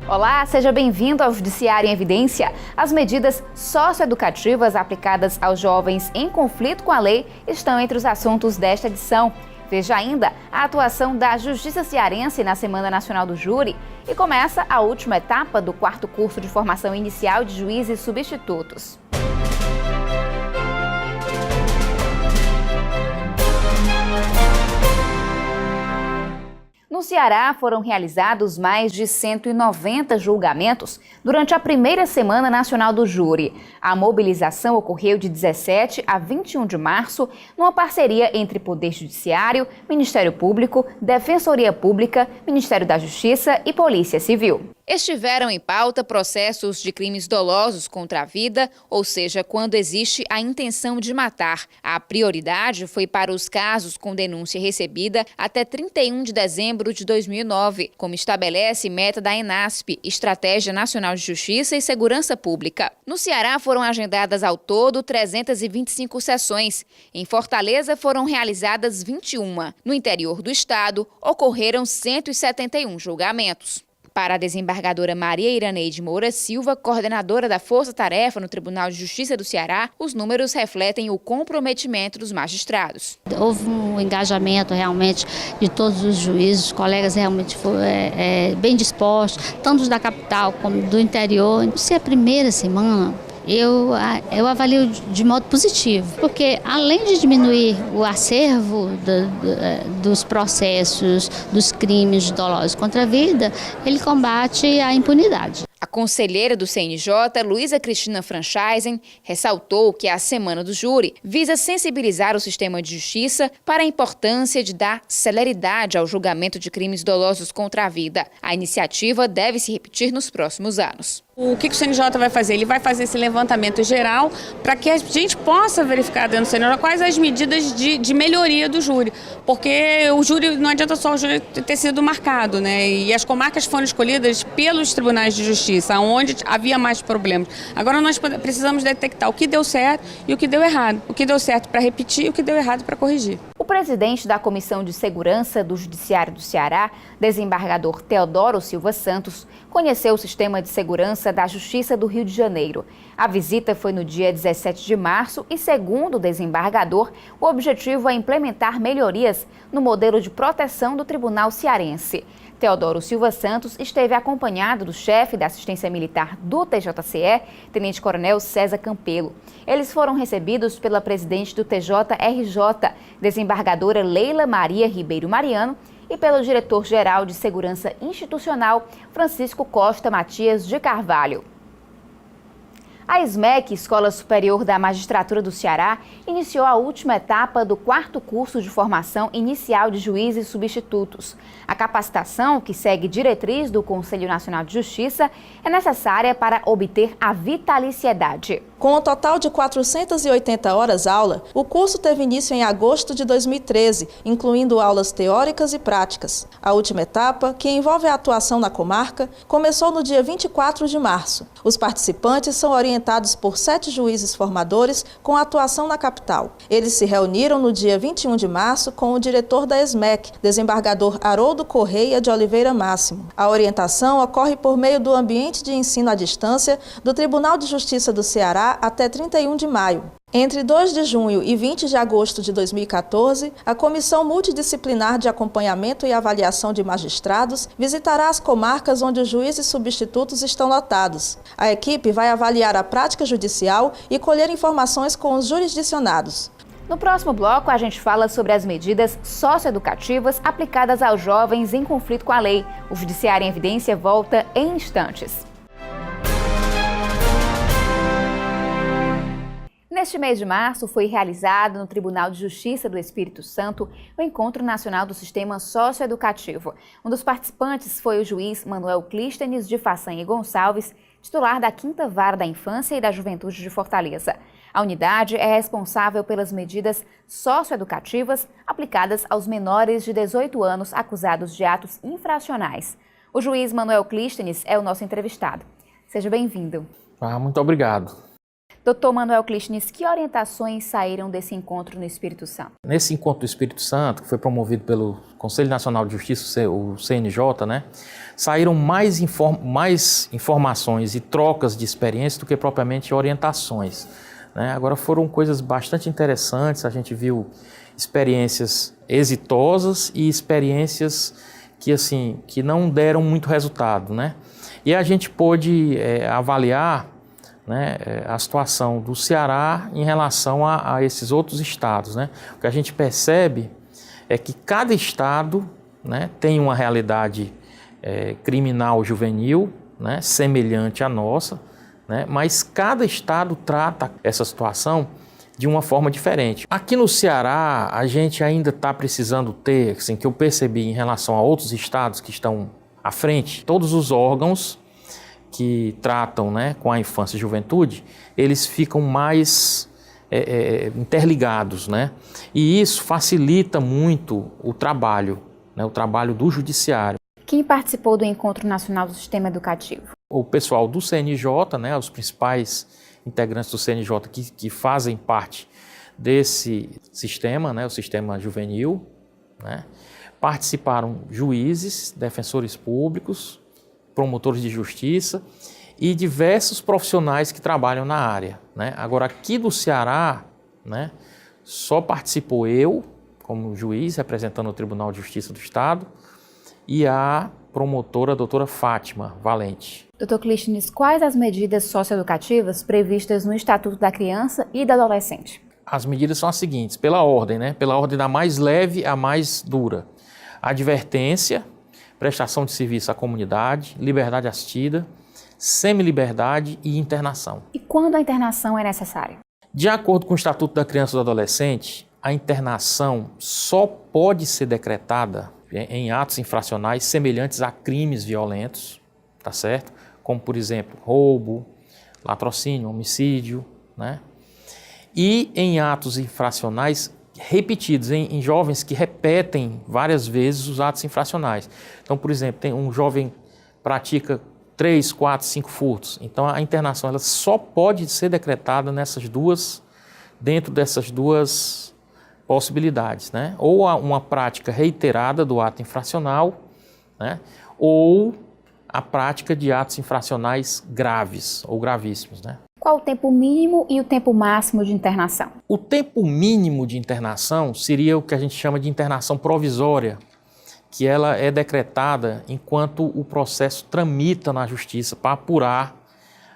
Olá, seja bem-vindo ao Judiciário em Evidência. As medidas socioeducativas aplicadas aos jovens em conflito com a lei estão entre os assuntos desta edição. Veja ainda a atuação da Justiça Cearense na Semana Nacional do Júri e começa a última etapa do 4º curso de formação inicial de juízes substitutos. No Ceará, foram realizados mais de 190 julgamentos durante a primeira Semana Nacional do Júri. A mobilização ocorreu de 17 a 21 de março, numa parceria entre Poder Judiciário, Ministério Público, Defensoria Pública, Ministério da Justiça e Polícia Civil. Estiveram em pauta processos de crimes dolosos contra a vida, ou seja, quando existe a intenção de matar. A prioridade foi para os casos com denúncia recebida até 31 de dezembro de 2009, como estabelece meta da ENASP, Estratégia Nacional de Justiça e Segurança Pública. No Ceará foram agendadas ao todo 325 sessões. Em Fortaleza foram realizadas 21. No interior do estado, ocorreram 171 julgamentos. Para a desembargadora Maria Iraneide Moura Silva, coordenadora da Força Tarefa no Tribunal de Justiça do Ceará, os números refletem o comprometimento dos magistrados. Houve um engajamento realmente de todos os juízes, os colegas realmente foram bem dispostos, tanto da capital como do interior. Se é a primeira semana, eu avalio de modo positivo, porque além de diminuir o acervo dos processos, dos crimes dolosos contra a vida, ele combate a impunidade. A conselheira do CNJ, Luísa Cristina Franchaisen, ressaltou que a Semana do Júri visa sensibilizar o sistema de justiça para a importância de dar celeridade ao julgamento de crimes dolosos contra a vida. A iniciativa deve se repetir nos próximos anos. O que o CNJ vai fazer? Ele vai fazer esse levantamento geral para que a gente possa verificar dentro do CNJ quais as medidas de melhoria do júri. Porque o júri, não adianta só o júri ter sido marcado, né? E as comarcas foram escolhidas pelos tribunais de justiça, onde havia mais problemas. Agora nós precisamos detectar o que deu certo e o que deu errado. O que deu certo para repetir e o que deu errado para corrigir. O presidente da Comissão de Segurança do Judiciário do Ceará, desembargador Teodoro Silva Santos, conheceu o sistema de segurança da Justiça do Rio de Janeiro. A visita foi no dia 17 de março e, segundo o desembargador, o objetivo é implementar melhorias no modelo de proteção do Tribunal Cearense. Teodoro Silva Santos esteve acompanhado do chefe da assistência militar do TJCE, tenente-coronel César Campelo. Eles foram recebidos pela presidente do TJRJ, desembargadora Leila Maria Ribeiro Mariano, e pelo diretor-geral de Segurança Institucional, Francisco Costa Matias de Carvalho. A SMEC, Escola Superior da Magistratura do Ceará, iniciou a última etapa do 4º curso de formação inicial de juízes substitutos. A capacitação, que segue diretriz do Conselho Nacional de Justiça, é necessária para obter a vitaliciedade. Com um total de 480 horas aula, o curso teve início em agosto de 2013, incluindo aulas teóricas e práticas. A última etapa, que envolve a atuação na comarca, começou no dia 24 de março. Os participantes são orientados por 7 juízes formadores com atuação na capital. Eles se reuniram no dia 21 de março com o diretor da SMEC, desembargador Haroldo Correia de Oliveira Máximo. A orientação ocorre por meio do ambiente de ensino à distância do Tribunal de Justiça do Ceará até 31 de maio. Entre 2 de junho e 20 de agosto de 2014, a Comissão Multidisciplinar de Acompanhamento e Avaliação de Magistrados visitará as comarcas onde os juízes substitutos estão lotados. A equipe vai avaliar a prática judicial e colher informações com os jurisdicionados. No próximo bloco, a gente fala sobre as medidas socioeducativas aplicadas aos jovens em conflito com a lei. O Judiciário em Evidência volta em instantes. Neste mês de março, foi realizado no Tribunal de Justiça do Espírito Santo o Encontro Nacional do Sistema Socioeducativo. Um dos participantes foi o juiz Manuel Clístenes de Façanha Gonçalves, titular da 5ª Vara da Infância e da Juventude de Fortaleza. A unidade é responsável pelas medidas socioeducativas aplicadas aos menores de 18 anos acusados de atos infracionais. O juiz Manuel Clístenes é o nosso entrevistado. Seja bem-vindo. Muito obrigado. Doutor Manuel Clístenes, que orientações saíram desse encontro no Espírito Santo? Nesse encontro do Espírito Santo, que foi promovido pelo Conselho Nacional de Justiça, o CNJ, né, saíram mais informações e trocas de experiência do que propriamente orientações, né? Agora foram coisas bastante interessantes, a gente viu experiências exitosas e experiências que não deram muito resultado, né? E a gente pôde avaliar, né, a situação do Ceará em relação a esses outros estados, né? O que a gente percebe é que cada estado, né, tem uma realidade criminal juvenil, né, semelhante à nossa, né, mas cada estado trata essa situação de uma forma diferente. Aqui no Ceará, a gente ainda está precisando ter, assim, que eu percebi em relação a outros estados que estão à frente, todos os órgãos que tratam, né, com a infância e juventude, eles ficam mais interligados, né? E isso facilita muito o trabalho, né, o trabalho do judiciário. Quem participou do Encontro Nacional do Sistema Educativo? O pessoal do CNJ, né, os principais integrantes do CNJ que fazem parte desse sistema, né, o sistema juvenil, né? Participaram juízes, defensores públicos, promotores de justiça e diversos profissionais que trabalham na área, né? Agora, aqui do Ceará, né, só participou eu, como juiz, representando o Tribunal de Justiça do Estado, e a promotora, a doutora Fátima Valente. Doutor Clístenes, quais as medidas socioeducativas previstas no Estatuto da Criança e do Adolescente? As medidas são as seguintes, pela ordem, né? Pela ordem da mais leve à mais dura. Advertência, prestação de serviço à comunidade, liberdade assistida, semi-liberdade e internação. E quando a internação é necessária? De acordo com o Estatuto da Criança e do Adolescente, a internação só pode ser decretada em atos infracionais semelhantes a crimes violentos, tá certo? Como, por exemplo, roubo, latrocínio, homicídio, né? E em atos infracionais repetidos, em jovens que repetem várias vezes os atos infracionais. Então, por exemplo, tem um jovem pratica 3, 4, 5 furtos. Então, a internação ela só pode ser decretada dentro dessas duas possibilidades, né? Ou uma prática reiterada do ato infracional, né? Ou a prática de atos infracionais graves ou gravíssimos, né? Qual o tempo mínimo e o tempo máximo de internação? O tempo mínimo de internação seria o que a gente chama de internação provisória, que ela é decretada enquanto o processo tramita na justiça para apurar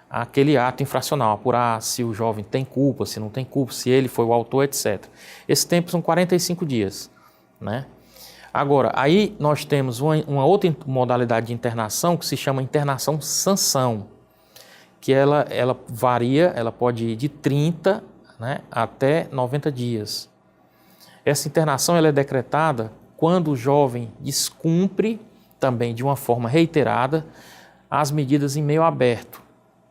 aquele ato infracional, apurar se o jovem tem culpa, se não tem culpa, se ele foi o autor, etc. Esse tempo são 45 dias, né? Agora, aí nós temos uma outra modalidade de internação que se chama internação sanção, que ela varia, ela pode ir de 30, né, até 90 dias. Essa internação ela é decretada quando o jovem descumpre, também de uma forma reiterada, as medidas em meio aberto,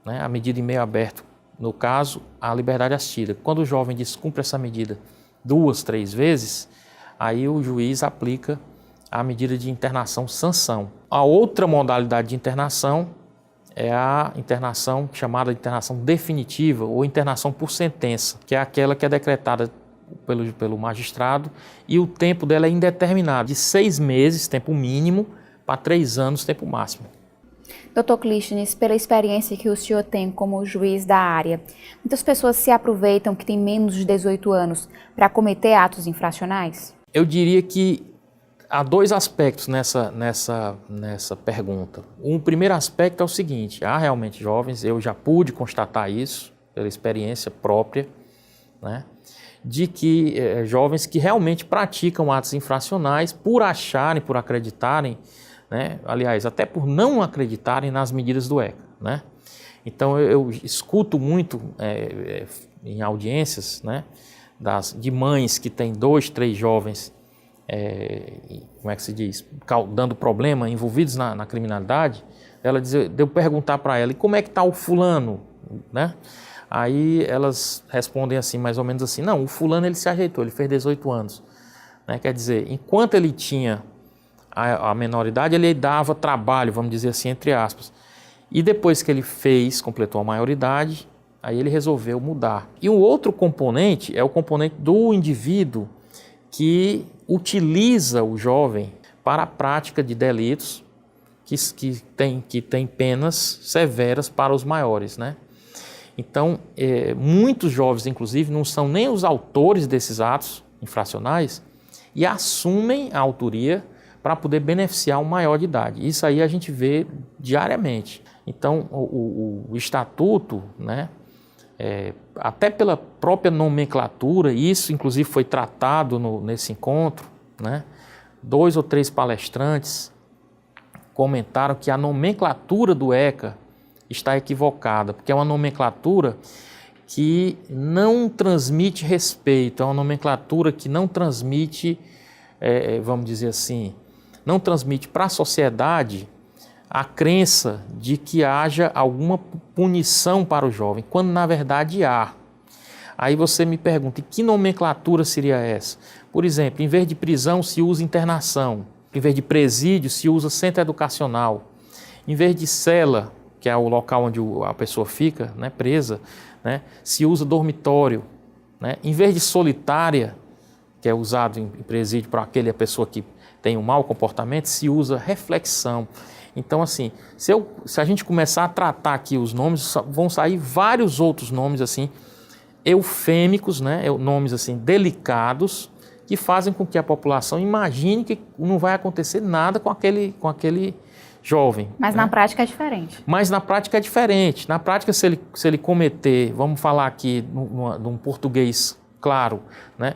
né? A medida em meio aberto, no caso, a liberdade assistida. Quando o jovem descumpre essa medida 2, 3 vezes, aí o juiz aplica a medida de internação sanção. A outra modalidade de internação é a internação chamada de internação definitiva ou internação por sentença, que é aquela que é decretada pelo magistrado e o tempo dela é indeterminado, de 6 meses, tempo mínimo, para 3 anos, tempo máximo. Doutor Clístenes, pela experiência que o senhor tem como juiz da área, muitas pessoas se aproveitam que têm menos de 18 anos para cometer atos infracionais? Eu diria que há 2 aspectos nessa pergunta. Um primeiro aspecto é o seguinte, há realmente jovens, eu já pude constatar isso pela experiência própria, né, de que jovens que realmente praticam atos infracionais por acharem, por acreditarem, né, aliás, até por não acreditarem nas medidas do ECA, né? Então eu escuto muito em audiências, né, de mães que têm 2, 3 jovens, como é que se diz, dando problema, envolvidos na criminalidade, de eu perguntar para ela, e como é que está o fulano, né? Aí elas respondem assim, mais ou menos assim, não, o fulano ele se ajeitou, ele fez 18 anos, né? Quer dizer, enquanto ele tinha a menoridade, ele dava trabalho, vamos dizer assim, entre aspas, e depois que ele completou a maioridade, Aí ele resolveu mudar. E o outro componente é o componente do indivíduo que utiliza o jovem para a prática de delitos que tem penas severas para os maiores, né? Então, muitos jovens, inclusive, não são nem os autores desses atos infracionais e assumem a autoria para poder beneficiar um maior de idade. Isso aí a gente vê diariamente. Então, o estatuto, né, até pela própria nomenclatura, isso inclusive foi tratado nesse encontro, né, 2 ou 3 palestrantes comentaram que a nomenclatura do ECA está equivocada, porque é uma nomenclatura que não transmite respeito, é uma nomenclatura que não transmite, vamos dizer assim, não transmite para a sociedade a crença de que haja alguma punição para o jovem, quando na verdade há. Aí você me pergunta, que nomenclatura seria essa? Por exemplo, em vez de prisão se usa internação, em vez de presídio se usa centro educacional, em vez de cela, que é o local onde a pessoa fica, né, presa, né, se usa dormitório, né? Em vez de solitária, que é usado em presídio para aquela pessoa que tem um mau comportamento, se usa reflexão. Então, assim, se a gente começar a tratar aqui os nomes, vão sair vários outros nomes, assim, eufêmicos, né, nomes, assim, delicados, que fazem com que a população imagine que não vai acontecer nada com aquele jovem. Mas né? na prática é diferente. Mas na prática é diferente. Na prática, se ele cometer, vamos falar aqui num português claro, né?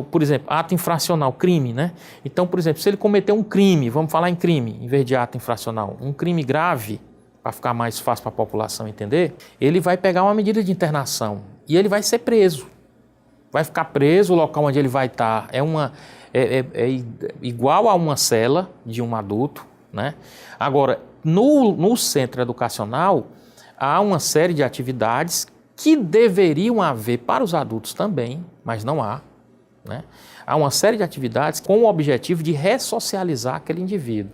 Por exemplo, ato infracional, crime, né? Então, por exemplo, se ele cometer um crime, vamos falar em crime, em vez de ato infracional, um crime grave, para ficar mais fácil para a população entender, ele vai pegar uma medida de internação e ele vai ser preso. Vai ficar preso, o local onde ele vai estar é igual a uma cela de um adulto, né? Agora, no centro educacional, há uma série de atividades que deveriam haver para os adultos também, mas não há, né? Há uma série de atividades com o objetivo de ressocializar aquele indivíduo,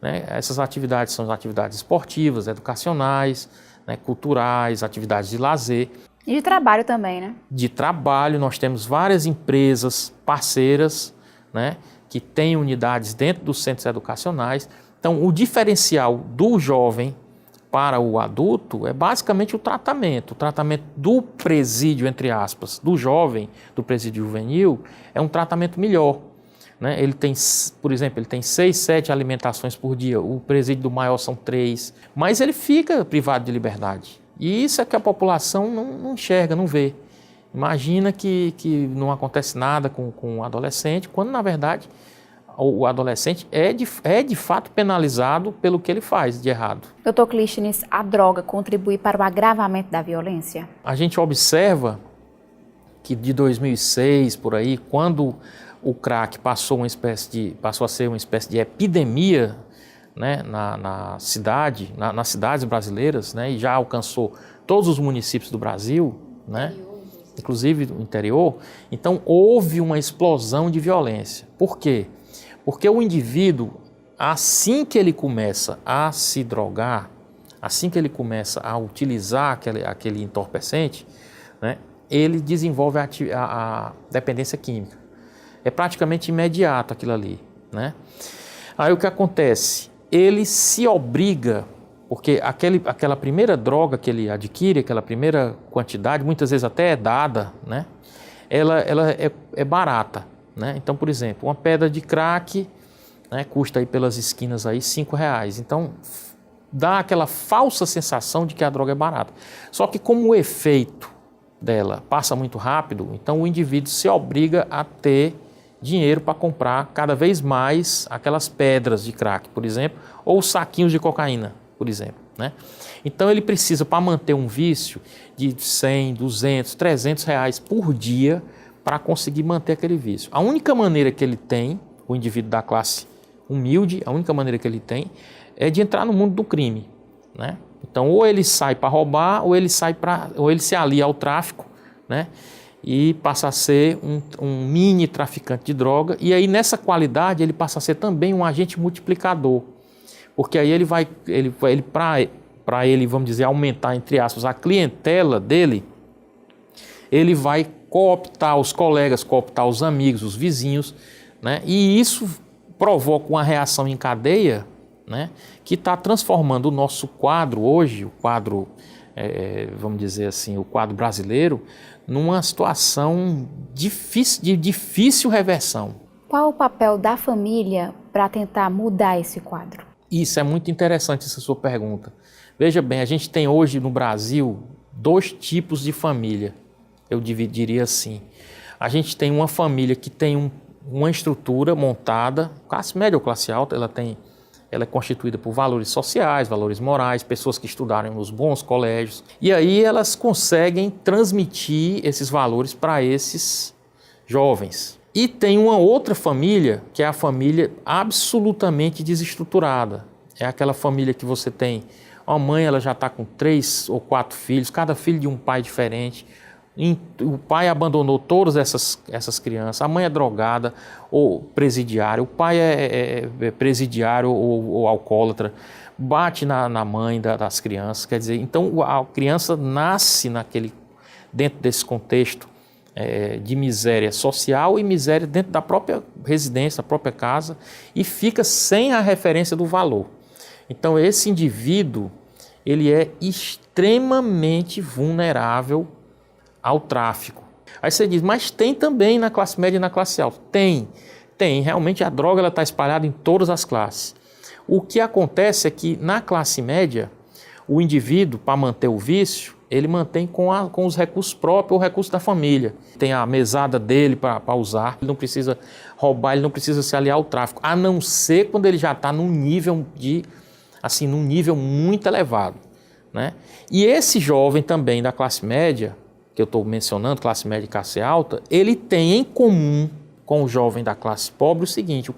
né? Essas atividades são as atividades esportivas, educacionais, né, culturais, atividades de lazer. E de trabalho também, né? De trabalho, nós temos várias empresas parceiras, né, que têm unidades dentro dos centros educacionais. Então, o diferencial do jovem para o adulto é basicamente o tratamento do presídio, entre aspas, do jovem, do presídio juvenil, é um tratamento melhor, né? Ele tem, por exemplo, ele tem 6, 7 alimentações por dia, o presídio do maior são 3, mas ele fica privado de liberdade. E isso é que a população não enxerga, não vê. Imagina que não acontece nada com o adolescente, quando na verdade o adolescente é de fato penalizado pelo que ele faz de errado. Dr. Clístenes, a droga contribui para o agravamento da violência? A gente observa que de 2006, por aí, quando o crack passou a ser uma espécie de epidemia, né, nas cidades brasileiras, né, e já alcançou todos os municípios do Brasil, né, inclusive do interior, então houve uma explosão de violência. Por quê? Porque o indivíduo, assim que ele começa a se drogar, assim que ele começa a utilizar aquele entorpecente, né, ele desenvolve a dependência química. É praticamente imediato aquilo ali, né? Aí o que acontece? Ele se obriga, porque aquela primeira droga que ele adquire, aquela primeira quantidade, muitas vezes até é dada, né? Ela é barata, né? Então, por exemplo, uma pedra de crack, né, custa aí pelas esquinas aí R$5. Então, dá aquela falsa sensação de que a droga é barata. Só que como o efeito dela passa muito rápido, então o indivíduo se obriga a ter dinheiro para comprar cada vez mais aquelas pedras de crack, por exemplo, ou saquinhos de cocaína, por exemplo, né? Então ele precisa, para manter um vício, de 100, 200, 300 reais por dia para conseguir manter aquele vício. A única maneira que ele tem, o indivíduo da classe humilde, a única maneira que ele tem é de entrar no mundo do crime, né? Então ou ele sai para roubar, ou ele se alia ao tráfico, né? E passa a ser um mini traficante de droga, e aí nessa qualidade ele passa a ser também um agente multiplicador, porque aí ele para para ele, vamos dizer, aumentar, entre aspas, a clientela dele, ele vai cooptar os colegas, cooptar os amigos, os vizinhos, né? E isso provoca uma reação em cadeia, né? Que está transformando o nosso quadro hoje, o quadro, vamos dizer assim, o quadro brasileiro, numa situação de difícil reversão. Qual o papel da família para tentar mudar esse quadro? Isso é muito interessante, essa sua pergunta. Veja bem, a gente tem hoje no Brasil 2 tipos de família, eu dividiria assim. A gente tem uma família que tem uma estrutura montada, classe média ou classe alta, ela é constituída por valores sociais, valores morais, pessoas que estudaram nos bons colégios. E aí elas conseguem transmitir esses valores para esses jovens. E tem uma outra família, que é a família absolutamente desestruturada. É aquela família que você tem, a mãe ela já está com 3 ou 4 filhos, cada filho de um pai diferente. O pai abandonou todas essas crianças, a mãe é drogada ou presidiária, o pai é presidiário ou alcoólatra, bate na mãe das crianças. Quer dizer, então a criança nasce dentro desse contexto de miséria social e miséria dentro da própria residência, da própria casa, e fica sem a referência do valor. Então esse indivíduo ele é extremamente vulnerável ao tráfico. Aí você diz, mas tem também na classe média e na classe alta. Tem. Realmente a droga está espalhada em todas as classes. O que acontece é que na classe média, o indivíduo, para manter o vício, ele mantém com os recursos próprios ou recursos da família. Tem a mesada dele para usar, ele não precisa roubar, ele não precisa se aliar ao tráfico, a não ser quando ele já está num nível num nível muito elevado, né? E esse jovem também da classe média, que eu estou mencionando, classe média e classe alta, ele tem em comum com o jovem da classe pobre o seguinte,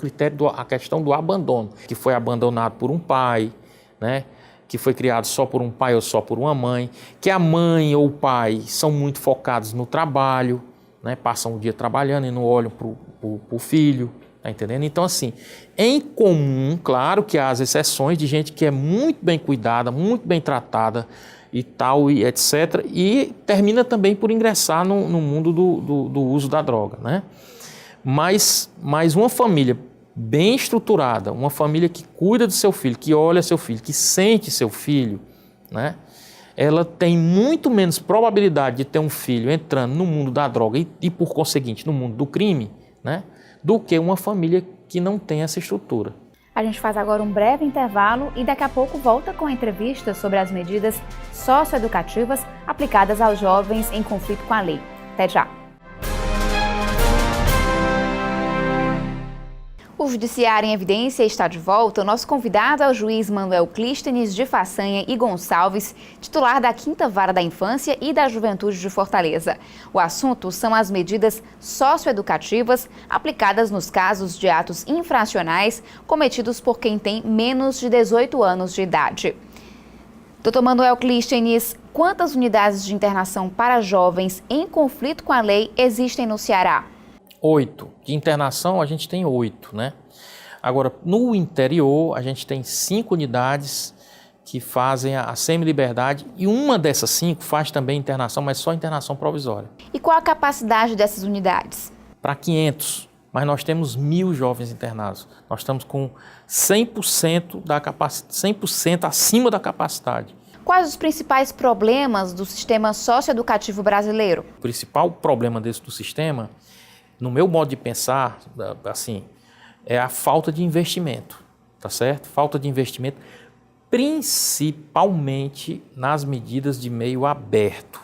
a questão do abandono, que foi abandonado por um pai, né? Que foi criado só por um pai ou só por uma mãe, que a mãe ou o pai são muito focados no trabalho, né? Passam o dia trabalhando e não olham para o filho, tá entendendo? Então assim, em comum, claro que há as exceções de gente que é muito bem cuidada, muito bem tratada, e tal, e etc. E termina também por ingressar no mundo do uso da droga, né? Mas uma família bem estruturada, uma família que cuida do seu filho, que olha seu filho, que sente seu filho, né? Ela tem muito menos probabilidade de ter um filho entrando no mundo da droga e por conseguinte, no mundo do crime, né? Do que uma família que não tem essa estrutura. A gente faz agora um breve intervalo e daqui a pouco volta com a entrevista sobre as medidas socioeducativas aplicadas aos jovens em conflito com a lei. Até já! O Judiciário em Evidência está de volta. O nosso convidado é o juiz Manuel Clístenes de Façanha e Gonçalves, titular da 5ª Vara da Infância e da Juventude de Fortaleza. O assunto são as medidas socioeducativas aplicadas nos casos de atos infracionais cometidos por quem tem menos de 18 anos de idade. Dr. Manuel Clístenes, quantas unidades de internação para jovens em conflito com a lei existem no Ceará? 8. De internação a gente tem 8, né? Agora, no interior, a gente tem 5 unidades que fazem a semi-liberdade e uma dessas 5 faz também internação, mas só internação provisória. E qual a capacidade dessas unidades? Para 500, mas nós temos 1.000 jovens internados. Nós estamos com 100% acima da capacidade. Quais os principais problemas do sistema socioeducativo brasileiro? O principal problema do sistema, no meu modo de pensar, assim, é a falta de investimento, tá certo? Falta de investimento, principalmente nas medidas de meio aberto,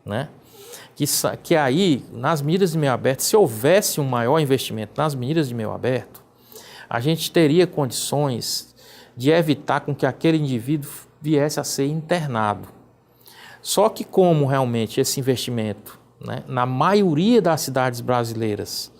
né? Que aí, nas medidas de meio aberto, se houvesse um maior investimento nas medidas de meio aberto, a gente teria condições de evitar com que aquele indivíduo viesse a ser internado. Só que como realmente esse investimento, né, na maioria das cidades brasileiras,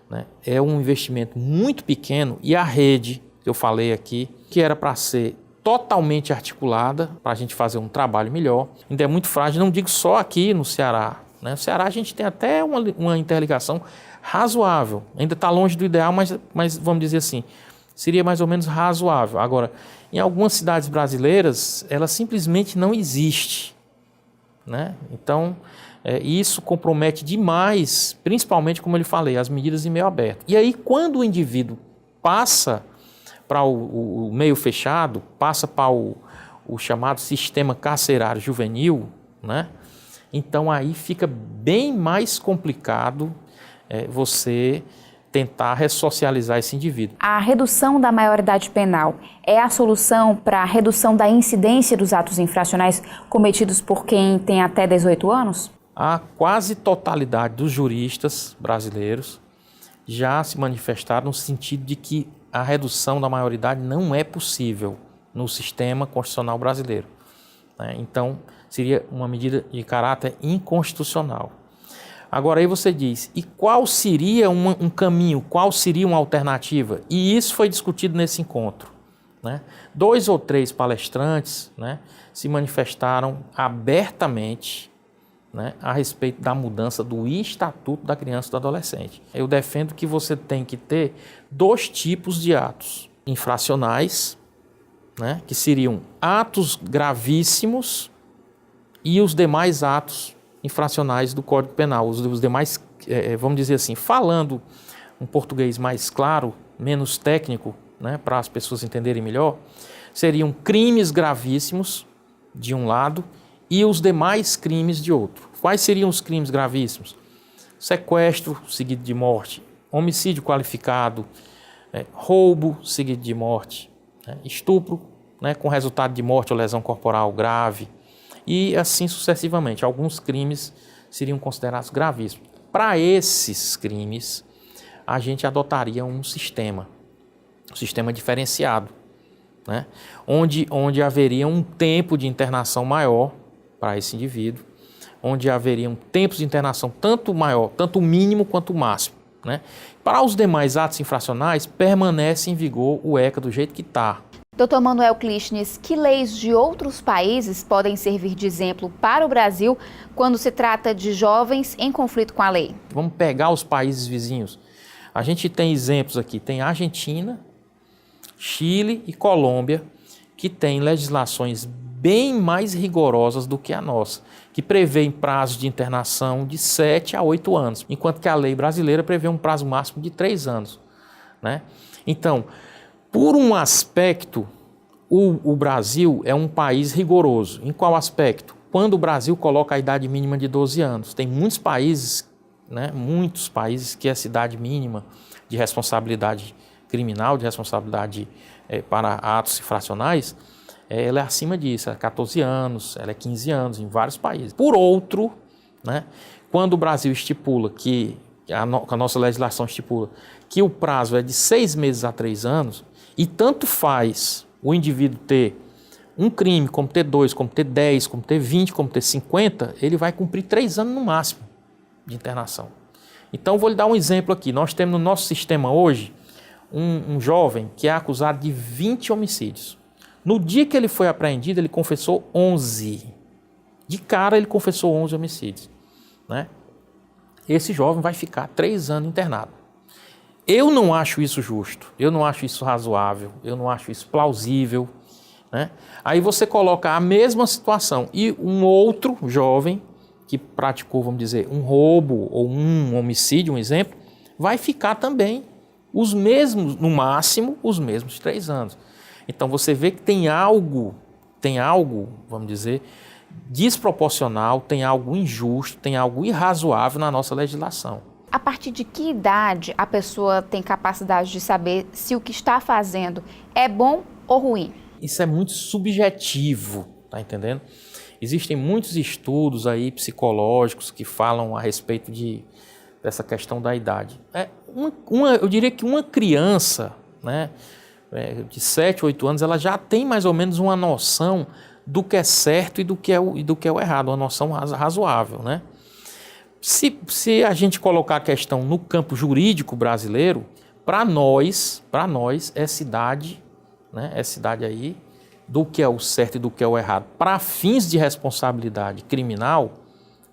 né, é um investimento muito pequeno, e a rede, que eu falei aqui, que era para ser totalmente articulada, para a gente fazer um trabalho melhor, ainda é muito frágil, não digo só aqui no Ceará. Né? No Ceará a gente tem até uma interligação razoável, ainda está longe do ideal, mas vamos dizer assim, seria mais ou menos razoável. Agora, em algumas cidades brasileiras, ela simplesmente não existe, né? Então, isso compromete demais, principalmente, como eu lhe falei, as medidas em meio aberto. E aí, quando o indivíduo passa para o meio fechado, passa para o chamado sistema carcerário juvenil, né? Então aí fica bem mais complicado você tentar ressocializar esse indivíduo. A redução da maioridade penal é a solução para a redução da incidência dos atos infracionais cometidos por quem tem até 18 anos? A quase totalidade dos juristas brasileiros já se manifestaram no sentido de que a redução da maioridade não é possível no sistema constitucional brasileiro, né? Então, seria uma medida de caráter inconstitucional. Agora, aí você diz, e qual seria um caminho, qual seria uma alternativa? E isso foi discutido nesse encontro, né? 2 ou 3 palestrantes, né, se manifestaram abertamente, né, a respeito da mudança do Estatuto da Criança e do Adolescente. Eu defendo que você tem que ter 2 tipos de atos infracionais, né, que seriam atos gravíssimos e os demais atos infracionais do Código Penal, os demais, vamos dizer assim, falando um português mais claro, menos técnico, né, para as pessoas entenderem melhor, seriam crimes gravíssimos de um lado e os demais crimes de outro. Quais seriam os crimes gravíssimos? Sequestro seguido de morte, homicídio qualificado, roubo seguido de morte, estupro, né, com resultado de morte ou lesão corporal grave, e assim sucessivamente. Alguns crimes seriam considerados gravíssimos. Para esses crimes, a gente adotaria um sistema diferenciado, né, onde haveria um tempo de internação maior para esse indivíduo, onde haveriam tempos de internação tanto maior, tanto o mínimo quanto o máximo, né? Para os demais atos infracionais, permanece em vigor o ECA do jeito que está. Dr. Manuel Clístenes, que leis de outros países podem servir de exemplo para o Brasil quando se trata de jovens em conflito com a lei? Vamos pegar os países vizinhos. A gente tem exemplos aqui, tem Argentina, Chile e Colômbia, que têm legislações bem mais rigorosas do que a nossa, que prevêem prazos de internação de 7 a 8 anos, enquanto que a lei brasileira prevê um prazo máximo de 3 anos, né? Então, por um aspecto, o Brasil é um país rigoroso. Em qual aspecto? Quando o Brasil coloca a idade mínima de 12 anos. Tem muitos países, né, que essa idade mínima de responsabilidade criminal, de responsabilidade para atos infracionais, ela é acima disso, é 14 anos, ela é 15 anos em vários países. Por outro, né, quando o Brasil estipula que, a nossa legislação estipula que o prazo é de 6 meses a 3 anos, e tanto faz o indivíduo ter um crime, como ter 2, como ter 10, como ter 20, como ter 50, ele vai cumprir 3 anos no máximo de internação. Então, vou lhe dar um exemplo aqui. Nós temos no nosso sistema hoje um jovem que é acusado de 20 homicídios. No dia que ele foi apreendido, ele confessou 11. De cara, ele confessou 11 homicídios, né? Esse jovem vai ficar 3 anos internado. Eu não acho isso justo, eu não acho isso razoável, eu não acho isso plausível, né? Aí você coloca a mesma situação e um outro jovem que praticou, vamos dizer, um roubo ou um homicídio, um exemplo, vai ficar também os mesmos, no máximo, os mesmos 3 anos. Então você vê que tem algo, vamos dizer, desproporcional, tem algo injusto, tem algo irrazoável na nossa legislação. A partir de que idade a pessoa tem capacidade de saber se o que está fazendo é bom ou ruim? Isso é muito subjetivo, tá entendendo? Existem muitos estudos aí psicológicos que falam a respeito dessa questão da idade. Eu diria que uma criança, né, de 7, 8 anos, ela já tem mais ou menos uma noção do que é certo e do que é o errado, uma noção razoável, né? Se a gente colocar a questão no campo jurídico brasileiro, para nós essa idade, né, essa idade aí, do que é o certo e do que é o errado, para fins de responsabilidade criminal,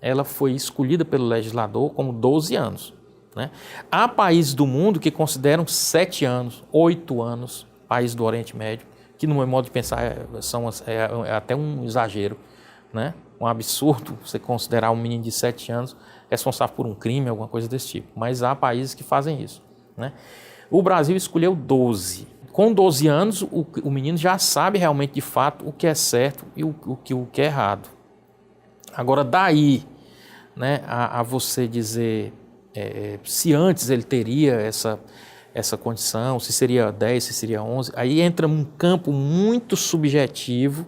ela foi escolhida pelo legislador como 12 anos. né? Há países do mundo que consideram 7 anos, 8 anos, países do Oriente Médio, que no meu modo de pensar é até um exagero, né? Um absurdo você considerar um menino de 7 anos responsável por um crime, alguma coisa desse tipo. Mas há países que fazem isso, né? O Brasil escolheu 12. Com 12 anos, o menino já sabe realmente de fato o que é certo e o que é errado. Agora, daí, né, a você dizer se antes ele teria essa condição, se seria 10, se seria 11, aí entra um campo muito subjetivo,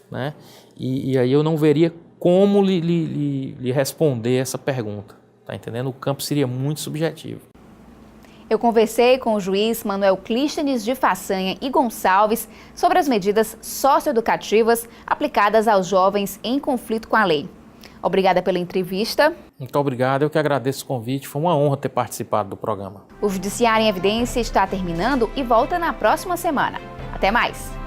né, e aí eu não veria como lhe responder essa pergunta, tá entendendo? O campo seria muito subjetivo. Eu conversei com o juiz Manuel Clístenes de Façanha e Gonçalves sobre as medidas socioeducativas aplicadas aos jovens em conflito com a lei. Obrigada pela entrevista. Muito obrigado, eu que agradeço o convite, foi uma honra ter participado do programa. O Judiciário em Evidência está terminando e volta na próxima semana. Até mais!